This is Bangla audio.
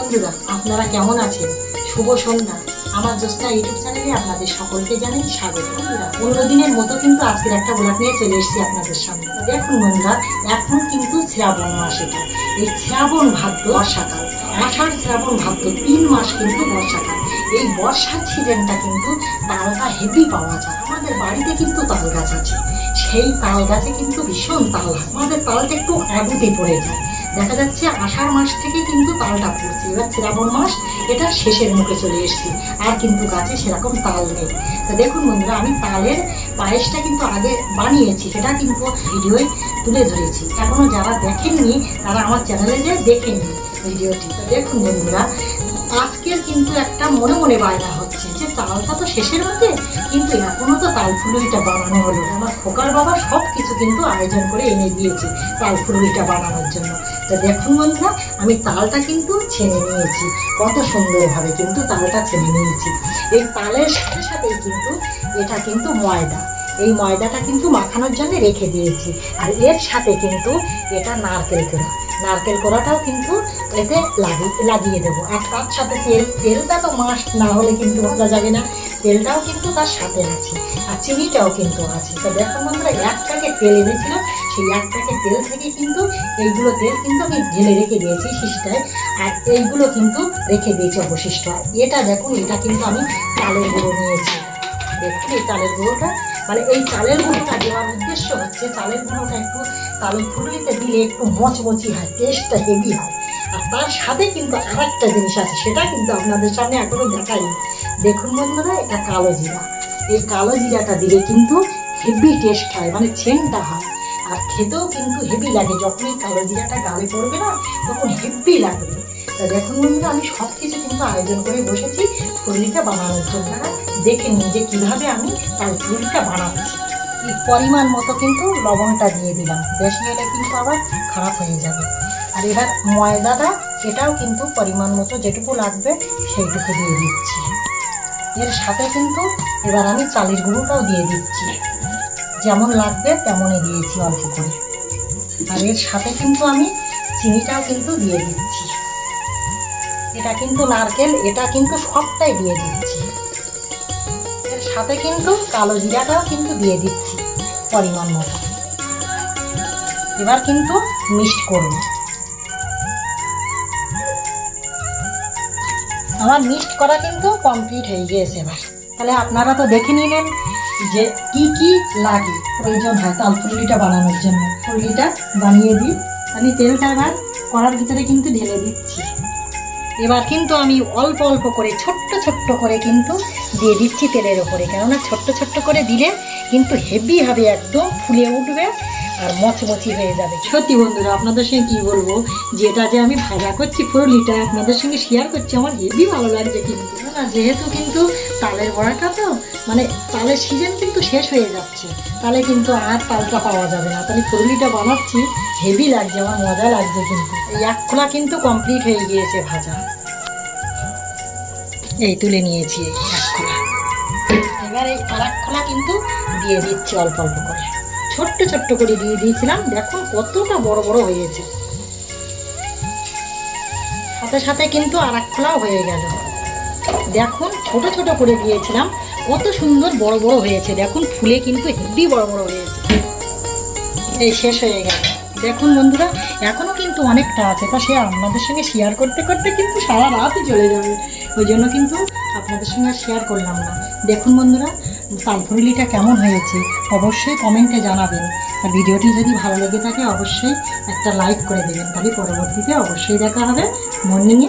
বন্ধুরা, আপনারা কেমন আছেন? শুভ সন্ধ্যা। আমার জ্যোৎস্না ইউটিউব চ্যানেলে আপনাদের সকলকে জানাই স্বাগত। বন্ধুরা, অন্যদিনের মতো কিন্তু আজকের একটা ব্লগ নিয়ে চলে এসেছি আপনাদের সামনে। দেখুন বন্ধুরা, এখন কিন্তু শ্রাবণ মাস। এটা এই শ্রাবণ ভাদ্র বর্ষাকাল, আষাঢ় শ্রাবণ ভাদ্র 3 মাস কিন্তু বর্ষাকাল। এই বর্ষার সিজনটা কিন্তু তালটা হেভি পাওয়া যায়। আমাদের বাড়িতে কিন্তু তাল গাছ আছে, সেই তাল গাছে কিন্তু ভীষণ তাল হয়। আমাদের তালটা একটু আগুতে পড়ে যায়। দেখা যাচ্ছে আষাঢ় মাস থেকে কিন্তু তালটা পড়ছে। এবার শ্রাবণ মাস এটা শেষের মুখে চলে এসেছি, আর কিন্তু গাছে সেরকম তাল নেই। তো দেখুন বন্ধুরা, আমি তালের পায়েসটা কিন্তু আগে বানিয়েছি, সেটা কিন্তু ভিডিওয় তুলে ধরেছি। এখনো যারা দেখেননি তারা আমার চ্যানেলে যে দেখে নিন ভিডিওটি। তো দেখুন বন্ধুরা, আজকের কিন্তু একটা মনে মনে বায়না হচ্ছে যে তালটা তো শেষের মধ্যে, কিন্তু এখনো তো তাল ফুলুরিটা বানানো হলো। আমার খোকার বাবা সব কিছু কিন্তু আয়োজন করে এনে দিয়েছে তাল ফুলুরিটা বানানোর জন্য। তো দেখুন বন্ধুরা, আমি তালটা কিন্তু ছেনে নিয়েছি, কত সুন্দরভাবে কিন্তু তালটা ছেনে নিয়েছি। এই তালের সাথে সাথেই কিন্তু এটা কিন্তু ময়দা, এই ময়দাটা কিন্তু মাখানোর জন্য রেখে দিয়েছি। আর এর সাথে কিন্তু এটা নারকেল কোড়াটাও কিন্তু এতে লাগিয়ে দেবো। আর তার সাথে তেলটা তো মাস্ট, না হলে কিন্তু ভাজা যাবে না। তেলটাও কিন্তু তার সাথে আছে, আর চিনিটাও কিন্তু আছে। তো দেখো বন্ধুরা, 1 প্যাকেট তেল এনেছিলাম, সেই 1 প্যাকেট তেল থেকে কিন্তু এইগুলো তেল কিন্তু আমি ঢেলে রেখে দিয়েছি শিশিটায়, আর এইগুলো কিন্তু রেখে দিয়েছি অবশিষ্ট। আর এটা দেখুন, এটা কিন্তু আমি চালের গুঁড়ো নিয়েছি। দেখুন এই চালের গুঁড়োটা, মানে এই চালের গুঁড়োটা দেওয়ার উদ্দেশ্য হচ্ছে চালের গুঁড়োটা একটু তালের ফুলুরিতে দিলে একটু মচমচি হয়, টেস্টটা হেভি হয়। আর তার সাথে কিন্তু আরেকটা জিনিস আছে, সেটা কিন্তু আপনাদের সামনে এখনো দেখাইনি। দেখুন বন্ধুরা, এটা কালো জিরা। এই কালো জিরাটা দিলে কিন্তু হেভি টেস্ট হয়, মানে সেন্টটা হয়, আর খেতেও কিন্তু হেভি লাগে। যখন এই কালো জিরাটা গালে পড়বে না, তখন হেভি লাগবে। তা দেখুন বন্ধুরা, আমি সব কিছু কিন্তু আয়োজন করে বসেছি ফুলুরিটা বানানোর জন্য। দেখে নিন যে কীভাবে আমি তাল ফুলুরিটা বানাচ্ছি। পরিমাণ মতো কিন্তু লবণটা দিয়ে দিলাম, বেশি হলে কিন্তু আবার খারাপ হয়ে যাবে। আর এবার ময়দাটা, এটাও কিন্তু পরিমাণ মতো যেটুকু লাগবে সেইটুকু দিয়ে দিচ্ছি। এর সাথে কিন্তু এবার আমি চালের গুঁড়োটাও দিয়ে দিচ্ছি, যেমন লাগবে তেমনই দিয়েছি অল্প করে। আর এর সাথে কিন্তু আমি চিনিটাও কিন্তু দিয়ে দিচ্ছি। এটা কিন্তু নারকেল, এটা কিন্তু সবটাই দিয়ে দিচ্ছি। এর সাথে কিন্তু কালো জিরাটাও কিন্তু দিয়ে দিচ্ছি পরিমাণ মতো। এবার কিন্তু মিক্সড করব। আমার মিক্সড করা কিন্তু কমপ্লিট হয়ে গিয়েছে। এবার তাহলে আপনারা তো দেখে নিলেন যে কি কি লাগে, প্রয়োজন হয় তাল ফুলুরিটা বানানোর জন্য। ফুলুরিটা বানিয়ে দিই, আমি তেলটা এবার কড়ার ভিতরে কিন্তু ঢেলে দিচ্ছি। এবার কিন্তু আমি অল্প অল্প করে ছোট্ট ছোট্ট করে কিন্তু দিয়ে দিচ্ছি তেলের ওপরে, কেননা ছোট্ট ছোট্ট করে দিলে কিন্তু হেভি হবে, একদম ফুলে উঠবে আর মচমচি হয়ে যাবে। সত্যি বন্ধুরা, আপনাদের সঙ্গে কী বলবো, যেটা যে আমি ভাজা করছি ফুলুরিটা আপনাদের সঙ্গে শেয়ার করছি, আমার হেভি ভালো লাগছে। কিন্তু না, যেহেতু কিন্তু তালের বড়াটা তো মানে তালের সিজন কিন্তু শেষ হয়ে যাচ্ছে, তাহলে কিন্তু আর তালটা পাওয়া যাবে না। তাহলে ফুলুরিটা বানাচ্ছি, হেভি লাগছে, আমার মজা লাগছে। কিন্তু এই 1 খোলা কিন্তু কমপ্লিট হয়ে গিয়েছে ভাজা। এই তুলে নিয়েছি এই 1 খোলা। এবার এই আর 1 খোলা কিন্তু দিয়ে দিচ্ছি অল্প অল্প করে, ছোট্ট ছোট্ট করে দিয়ে দিয়েছিলাম। দেখুন কতটা বড় বড় হয়েছে, সাথে সাথে কিন্তু আর 1 খোলাও হয়ে গেল। দেখুন ছোট ছোট করে দিয়েছিলাম, কত সুন্দর বড় বড় হয়েছে। দেখুন ফুলে কিন্তু হেভি বড় বড় হয়েছে। এই শেষ হয়ে গেল। দেখুন বন্ধুরা, এখনও কিন্তু অনেকটা আছে, তা সে আপনাদের সঙ্গে শেয়ার করতে করতে কিন্তু সারা রাতই চলে যাবে, ওই জন্য কিন্তু আপনাদের সঙ্গে শেয়ার করলাম না। দেখুন বন্ধুরা, তাল ফুলুরিটা কেমন হয়েছে অবশ্যই কমেন্টে জানাবেন। আর ভিডিওটি যদি ভালো লেগে থাকে অবশ্যই একটা লাইক করে দেবেন। তাহলে পরবর্তীতে অবশ্যই দেখা হবে মর্নিংয়ে।